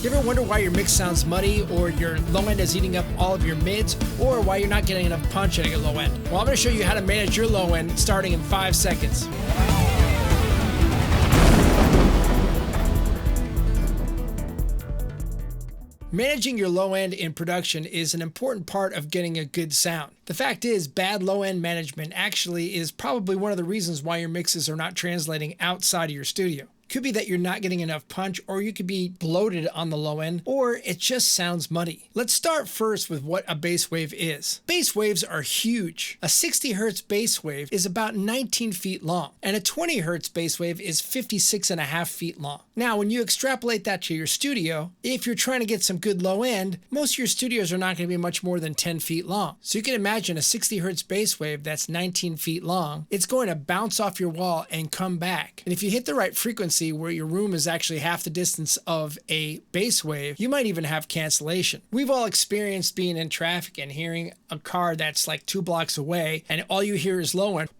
You ever wonder why your mix sounds muddy, or your low end is eating up all of your mids, or why you're not getting enough punch at your low end? Well, I'm going to show you how to manage your low end starting in 5 seconds. Managing your low end in production is an important part of getting a good sound. The fact is, bad low end management actually is probably one of the reasons why your mixes are not translating outside of your studio. Could be that you're not getting enough punch, or you could be bloated on the low end, or it just sounds muddy. Let's start first with what a bass wave is. Bass waves are huge. A 60 hertz bass wave is about 19 feet long, and a 20 hertz bass wave is 56.5 feet long. Now, when you extrapolate that to your studio, if you're trying to get some good low end, most of your studios are not going to be much more than 10 feet long. So you can imagine a 60 hertz bass wave that's 19 feet long, it's going to bounce off your wall and come back. And if you hit the right frequency, where your room is actually half the distance of a bass wave, you might even have cancellation. We've all experienced being in traffic and hearing a car that's like 2 blocks away, and all you hear is low end.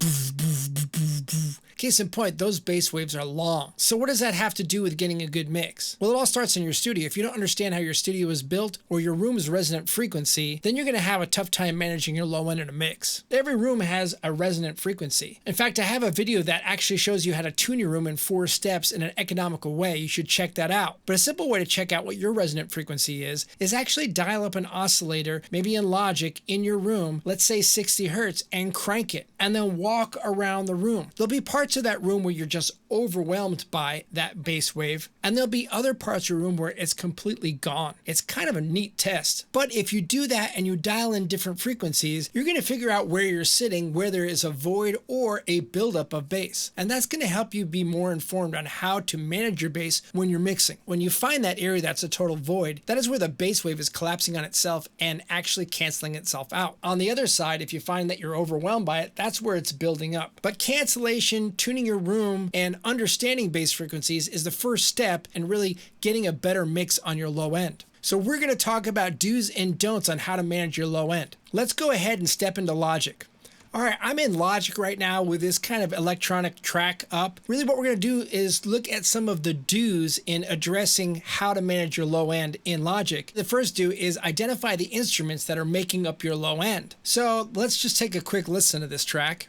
Case in point, those bass waves are long. So what does that have to do with getting a good mix? Well, it all starts in your studio. If you don't understand how your studio is built or your room's resonant frequency, then you're going to have a tough time managing your low end in a mix. Every room has a resonant frequency. In fact, I have a video that actually shows you how to tune your room in 4 steps in an economical way. You should check that out. But a simple way to check out what your resonant frequency is actually dial up an oscillator, maybe in Logic, in your room, let's say 60 hertz, and crank it, and then walk around the room. There'll be parts of that room where you're just overwhelmed by that bass wave, and there'll be other parts of your room where it's completely gone. It's kind of a neat test. But if you do that and you dial in different frequencies, you're going to figure out where you're sitting, where there is a void or a buildup of bass. And that's going to help you be more informed on how to manage your bass when you're mixing. When you find that area that's a total void, that is where the bass wave is collapsing on itself and actually canceling itself out. On the other side, if you find that you're overwhelmed by it, that's where it's building up. But cancellation, tuning your room, and understanding bass frequencies is the first step in really getting a better mix on your low end. So we're going to talk about do's and don'ts on how to manage your low end. Let's go ahead and step into Logic. All right, I'm in Logic right now with this kind of electronic track up. Really what we're going to do is look at some of the do's in addressing how to manage your low end in Logic. The first do is identify the instruments that are making up your low end. So let's just take a quick listen to this track.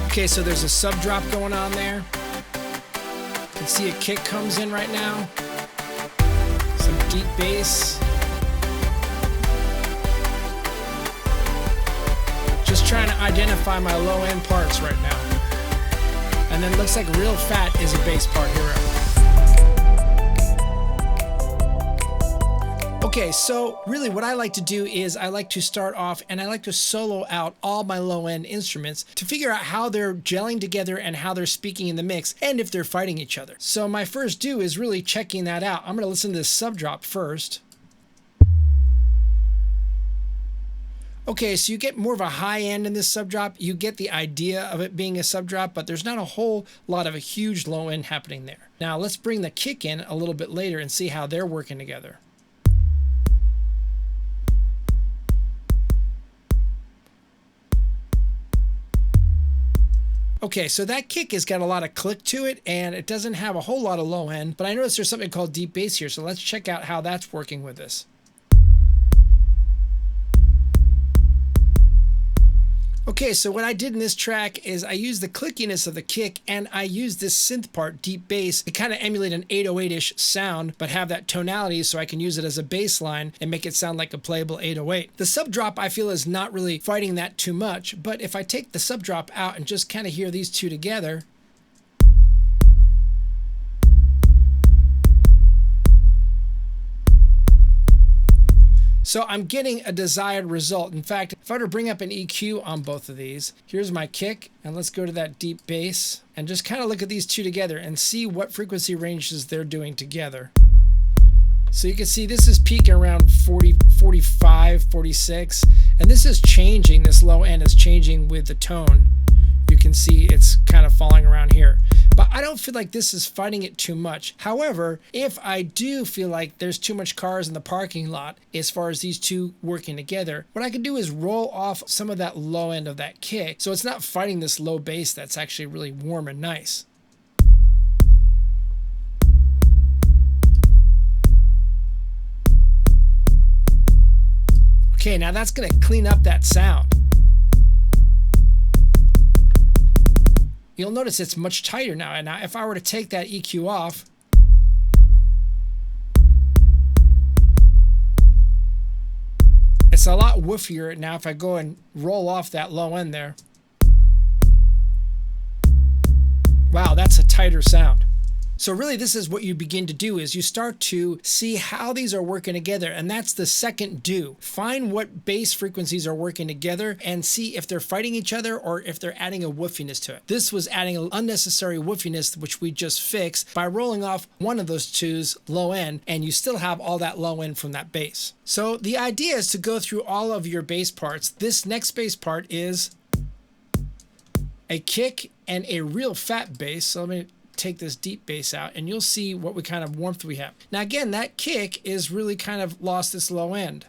Okay, so there's a sub drop going on there. You can see a kick comes in right now. Some deep bass. Just trying to identify my low end parts right now. And then looks like Real Fat is a bass part here. Okay, so really what I like to do is I like to start off and I like to solo out all my low-end instruments to figure out how they're gelling together and how they're speaking in the mix and if they're fighting each other. So my first do is really checking that out. I'm going to listen to this sub drop first. Okay, so you get more of a high end in this sub drop. You get the idea of it being a sub drop, but there's not a whole lot of a huge low end happening there. Now let's bring the kick in a little bit later and see how they're working together. Okay, so that kick has got a lot of click to it, and it doesn't have a whole lot of low end, but I notice there's something called deep bass here, so let's check out how that's working with this. Okay, so what I did in this track is I used the clickiness of the kick and I used this synth part, deep bass, to kind of emulate an 808-ish sound, but have that tonality so I can use it as a bass line and make it sound like a playable 808. The sub drop I feel is not really fighting that too much, but if I take the sub drop out and just kind of hear these two together, so I'm getting a desired result. In fact, if I were to bring up an EQ on both of these, here's my kick, and let's go to that deep bass, and just kind of look at these two together and see what frequency ranges they're doing together. So you can see this is peaking around 40, 45, 46, and this is changing, this low end is changing with the tone. You can see it's kind of falling around here. But I don't feel like this is fighting it too much. However, if I do feel like there's too much cars in the parking lot as far as these two working together, what I can do is roll off some of that low end of that kick so it's not fighting this low bass that's actually really warm and nice. Okay, now that's going to clean up that sound. You'll notice it's much tighter now. And now if I were to take that EQ off, it's a lot woofier now if I go and roll off that low end there. Wow, that's a tighter sound. So really this is what you begin to do is you start to see how these are working together, and that's the second do. Find what bass frequencies are working together and see if they're fighting each other or if they're adding a woofiness to it. This was adding an unnecessary woofiness, which we just fixed by rolling off one of those two's low end, and you still have all that low end from that bass. So the idea is to go through all of your bass parts. This next bass part is a kick and a real fat bass. So let me take this deep bass out and you'll see what we kind of warmth we have. Now again, that kick is really kind of lost this low end.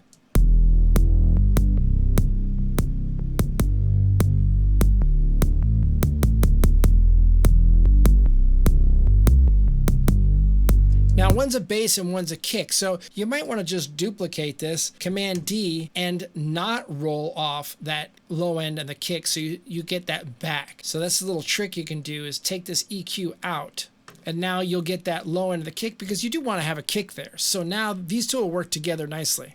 Now one's a bass and one's a kick, so you might want to just duplicate this, Command D, and not roll off that low end and the kick so you get that back. So that's a little trick you can do, is take this EQ out, and now you'll get that low end of the kick because you do want to have a kick there. So now these two will work together nicely.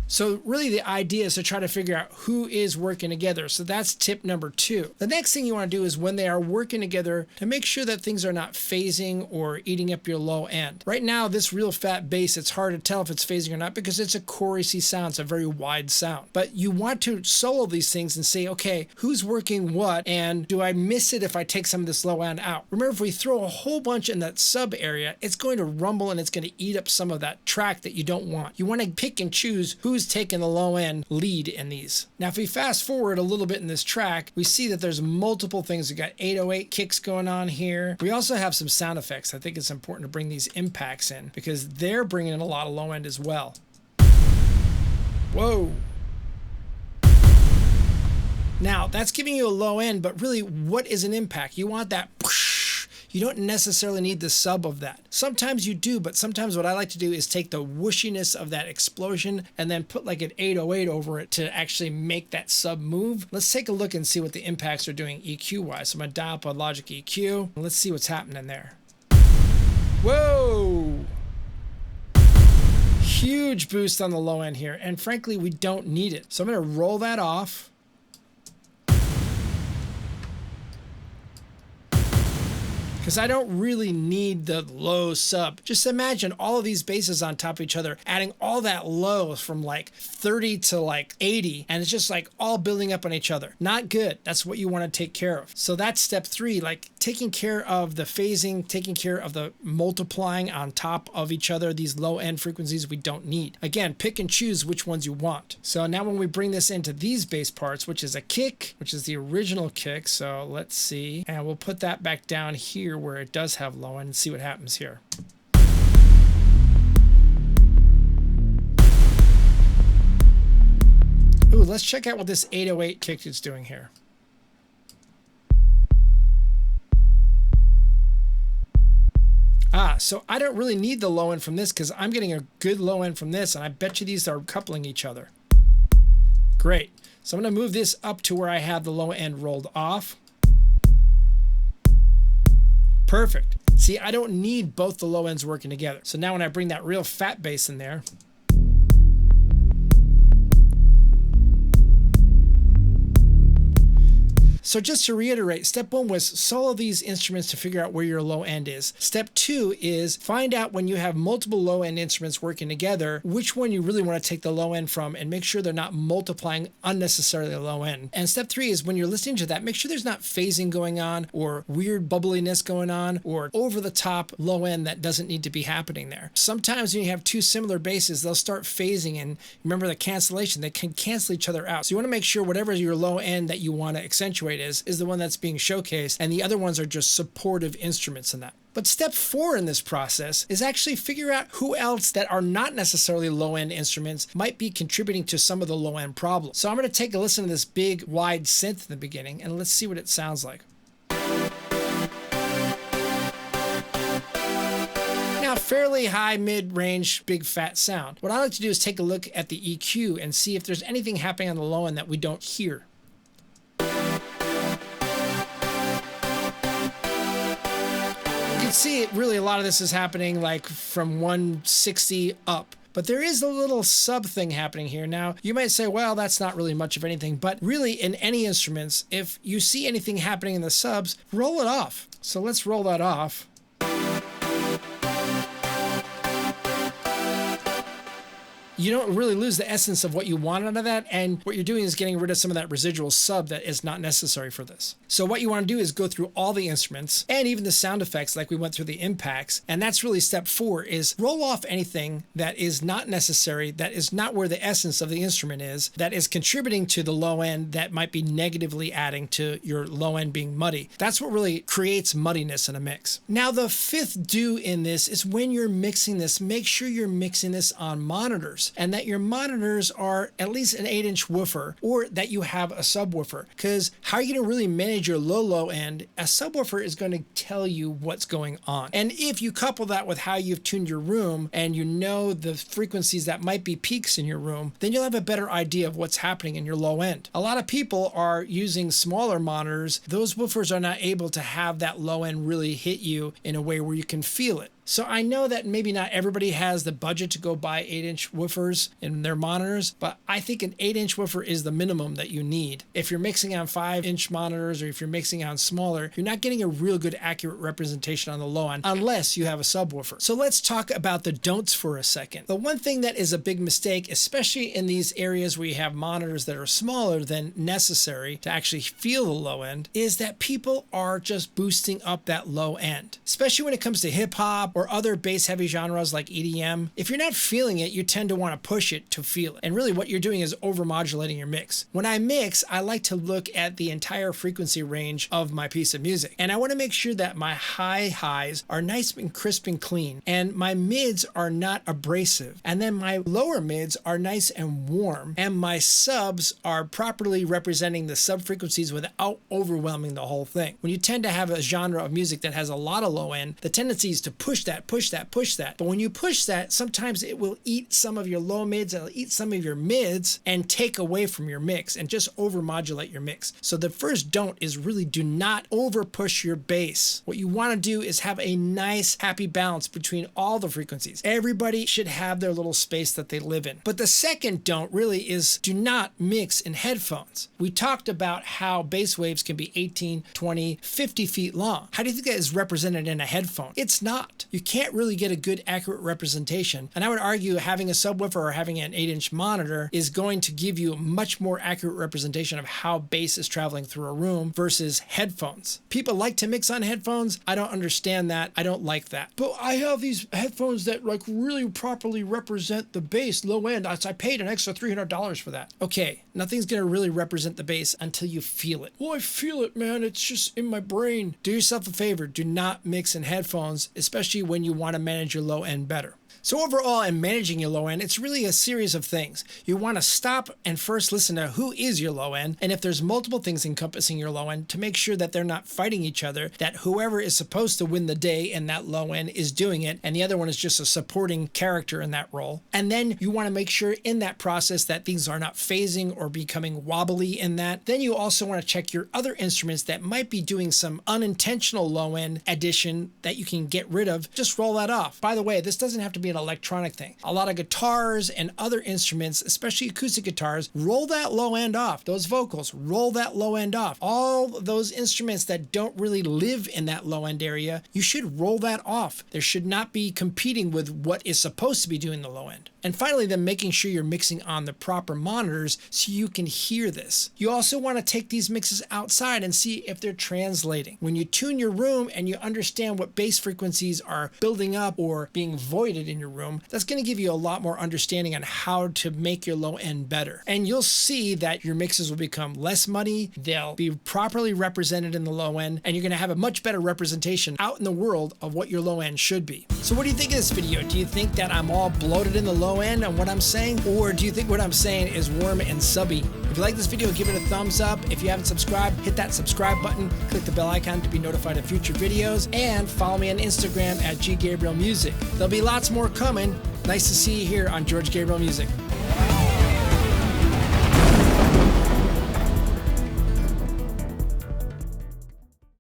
So really the idea is to try to figure out who is working together. So that's tip number 2. The next thing you want to do is when they are working together to make sure that things are not phasing or eating up your low end. Right now, this real fat bass, it's hard to tell if it's phasing or not because it's a chorusy sound. It's a very wide sound. But you want to solo these things and say, okay, who's working what, and do I miss it if I take some of this low end out? Remember, if we throw a whole bunch in that sub area, it's going to rumble and it's going to eat up some of that track that you don't want. You want to pick and choose who's taking the low end lead in these. Now, if we fast forward a little bit in this track, we see that there's multiple things. We got 808 kicks going on here. We also have some sound effects. I think it's important to bring these impacts in because they're bringing in a lot of low end as well. Whoa. Now, that's giving you a low end, but really, what is an impact? You want that whoosh. You don't necessarily need the sub of that. Sometimes you do, but sometimes what I like to do is take the whooshiness of that explosion and then put like an 808 over it to actually make that sub move. Let's take a look and see what the impacts are doing EQ-wise. So I'm gonna dial up a Logic EQ. Let's see what's happening there. Whoa! Huge boost on the low end here, and frankly, we don't need it. So I'm gonna roll that off. Because I don't really need the low sub. Just imagine all of these basses on top of each other, adding all that low from like 30 to like 80, and it's just like all building up on each other. Not good. That's what you want to take care of. So that's step 3, like taking care of the phasing, taking care of the multiplying on top of each other, these low end frequencies we don't need. Again, pick and choose which ones you want. So now when we bring this into these bass parts, which is a kick, which is the original kick. So let's see, and we'll put that back down here where it does have low end and see what happens here. Ooh, let's check out what this 808 kick is doing here. So I don't really need the low end from this because I'm getting a good low end from this, and I bet you these are coupling each other. Great. So I'm going to move this up to where I have the low end rolled off. Perfect. See, I don't need both the low ends working together. So now when I bring that real fat bass in there, So just to reiterate, step 1 was solo these instruments to figure out where your low end is. Step 2 is find out when you have multiple low end instruments working together, which one you really want to take the low end from and make sure they're not multiplying unnecessarily low end. And step 3 is when you're listening to that, make sure there's not phasing going on or weird bubbliness going on or over the top low end that doesn't need to be happening there. Sometimes when you have two similar basses, they'll start phasing, and remember the cancellation, they can cancel each other out. So you want to make sure whatever your low end that you want to accentuate is the one that's being showcased, and the other ones are just supportive instruments in that. But step 4 in this process is actually figure out who else that are not necessarily low-end instruments might be contributing to some of the low-end problems. So I'm going to take a listen to this big, wide synth in the beginning, and let's see what it sounds like. Now, fairly high, mid-range, big, fat sound. What I like to do is take a look at the EQ and see if there's anything happening on the low end that we don't hear. See, really a lot of this is happening like from 160 up. But there is a little sub thing happening here. Now, you might say, well, that's not really much of anything. But really, in any instruments, if you see anything happening in the subs, roll it off. So let's roll that off. You don't really lose the essence of what you want out of that, and what you're doing is getting rid of some of that residual sub that is not necessary for this. So what you want to do is go through all the instruments and even the sound effects like we went through the impacts, and that's really step 4 is roll off anything that is not necessary, that is not where the essence of the instrument is, that is contributing to the low end, that might be negatively adding to your low end being muddy. That's what really creates muddiness in a mix. Now the 5th do in this is when you're mixing this, make sure you're mixing this on monitors, and that your monitors are at least an 8-inch woofer, or that you have a subwoofer. Because how are you going to really manage your low end? A subwoofer is going to tell you what's going on. And if you couple that with how you've tuned your room and you know the frequencies that might be peaks in your room, then you'll have a better idea of what's happening in your low end. A lot of people are using smaller monitors. Those woofers are not able to have that low end really hit you in a way where you can feel it. So I know that maybe not everybody has the budget to go buy 8-inch woofers in their monitors, but I think an 8-inch woofer is the minimum that you need. If you're mixing on 5-inch monitors or if you're mixing on smaller, you're not getting a real good accurate representation on the low end unless you have a subwoofer. So let's talk about the don'ts for a second. The one thing that is a big mistake, especially in these areas where you have monitors that are smaller than necessary to actually feel the low end, is that people are just boosting up that low end, especially when it comes to hip hop or other bass heavy genres like EDM. If you're not feeling it, you tend to want to push it to feel it. And really what you're doing is over modulating your mix. When I mix, I like to look at the entire frequency range of my piece of music. And I want to make sure that my highs are nice and crisp and clean. And my mids are not abrasive. And then my lower mids are nice and warm. And my subs are properly representing the sub frequencies without overwhelming the whole thing. When you tend to have a genre of music that has a lot of low end, the tendency is to push that. But when you push that, sometimes it will eat some of your low mids, it'll eat some of your mids and take away from your mix and just over modulate your mix. So the first don't is really do not over push your bass. What you want to do is have a nice happy balance between all the frequencies. Everybody should have their little space that they live in. But the second don't really is do not mix in headphones. We talked about how bass waves can be 18, 20, 50 feet long. How do you think that is represented in a headphone? It's not. You can't really get a good accurate representation. And I would argue having a subwoofer or having an 8-inch monitor is going to give you a much more accurate representation of how bass is traveling through a room versus headphones. People like to mix on headphones. I don't understand that. I don't like that. But I have these headphones that like really properly represent the bass low end. I paid an extra $300 for that. Okay, nothing's going to really represent the bass until you feel it. Well, I feel it, man. It's just in my brain. Do yourself a favor. Do not mix in headphones, especially when you want to manage your low end better. So overall, in managing your low end, it's really a series of things. You want to stop and first listen to who is your low end, and if there's multiple things encompassing your low end, to make sure that they're not fighting each other, that whoever is supposed to win the day in that low end is doing it, and the other one is just a supporting character in that role. And then you want to make sure in that process that things are not phasing or becoming wobbly in that. Then you also want to check your other instruments that might be doing some unintentional low end addition that you can get rid of. Just roll that off. By the way, this doesn't have to be an electronic thing. A lot of guitars and other instruments, especially acoustic guitars, roll that low end off. Those vocals, roll that low end off. All those instruments that don't really live in that low end area, you should roll that off. There should not be competing with what is supposed to be doing the low end. And finally, then making sure you're mixing on the proper monitors so you can hear this. You also want to take these mixes outside and see if they're translating. When you tune your room and you understand what bass frequencies are building up or being voided in your room, that's going to give you a lot more understanding on how to make your low end better. And you'll see that your mixes will become less muddy, they'll be properly represented in the low end, and you're going to have a much better representation out in the world of what your low end should be. So what do you think of this video? Do you think that I'm all bloated in the low end on what I'm saying? Or do you think what I'm saying is warm and subby? If you like this video, give it a thumbs up. If you haven't subscribed, hit that subscribe button, click the bell icon to be notified of future videos, and follow me on Instagram at GGabrielMusic. There'll be lots more coming. Nice to see you here on George Gabriel Music.